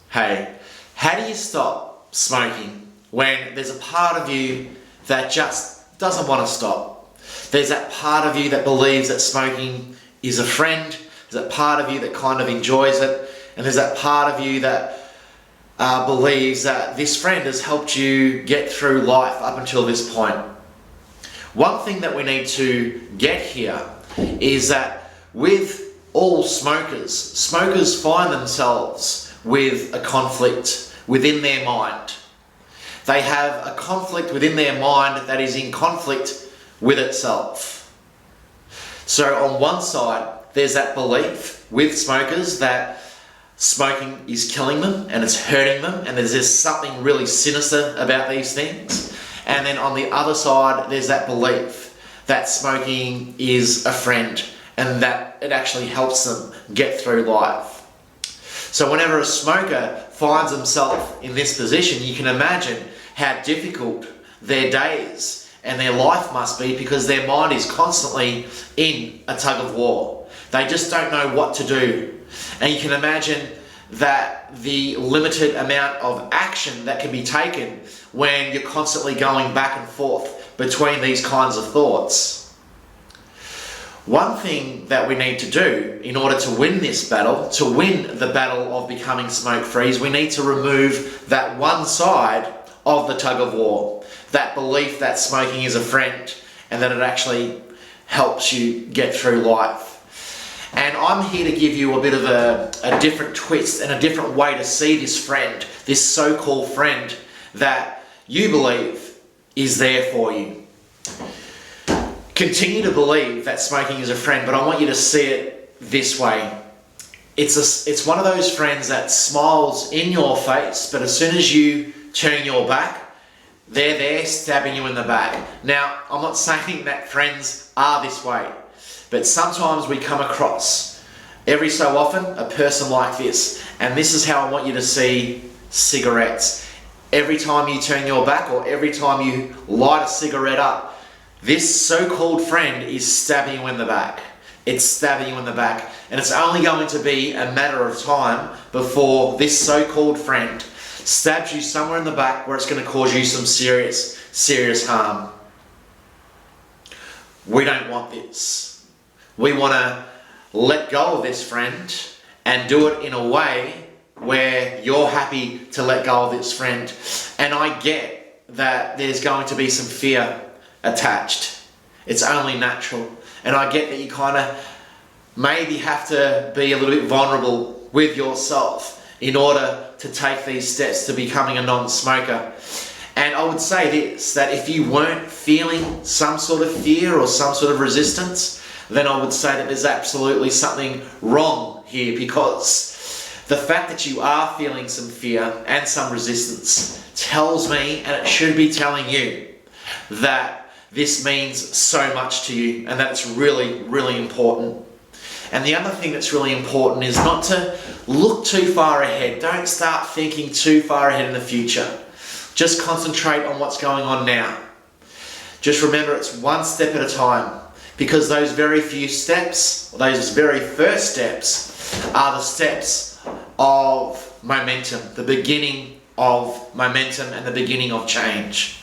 Hey, how do you stop smoking when there's a part of you that just doesn't want to stop? There's that part of you that believes that smoking is a friend. There's that part of you that kind of enjoys it. And there's that part of you that believes that this friend has helped you get through life up until this point. One thing that we need to get here is that with all smokers find themselves with a conflict within their mind. They have a conflict within their mind that is in conflict with itself. So on one side, there's that belief with smokers that smoking is killing them and it's hurting them, and there's just something really sinister about these things. And then on the other side, there's that belief that smoking is a friend and that it actually helps them get through life. So whenever a smoker finds himself in this position, you can imagine how difficult their days and their life must be, because their mind is constantly in a tug of war. They just don't know what to do. And you can imagine that the limited amount of action that can be taken when you're constantly going back and forth between these kinds of thoughts. One thing that we need to do in order to win this battle, to win the battle of becoming smoke-free, is we need to remove that one side of the tug of war, that belief that smoking is a friend and that it actually helps you get through life. And I'm here to give you a bit of a different twist and a different way to see this friend, this so-called friend that you believe is there for you. Continue to believe that smoking is a friend, but I want you to see it this way. It's one of those friends that smiles in your face, but as soon as you turn your back, they're there stabbing you in the back. Now, I'm not saying that friends are this way, but sometimes we come across, every so often, a person like this. And this is how I want you to see cigarettes. Every time you turn your back or every time you light a cigarette up, this so-called friend is stabbing you in the back. It's stabbing you in the back. And it's only going to be a matter of time before this so-called friend stabs you somewhere in the back where it's going to cause you some serious harm. We don't want this. We want to let go of this friend and do it in a way where you're happy to let go of this friend. And I get that there's going to be some fear attached. It's only natural. And I get that you kind of maybe have to be a little bit vulnerable with yourself in order to take these steps to becoming a non-smoker. And I would say this, that if you weren't feeling some sort of fear or some sort of resistance, then I would say that there's absolutely something wrong here, because the fact that you are feeling some fear and some resistance tells me, and it should be telling you, that this means so much to you and that's really, really important. And the other thing that's really important is not to look too far ahead. Don't start thinking too far ahead in the future. Just concentrate on what's going on now. Just remember, it's one step at a time, because those very few steps, those very first steps, are the steps of momentum, the beginning of momentum and the beginning of change.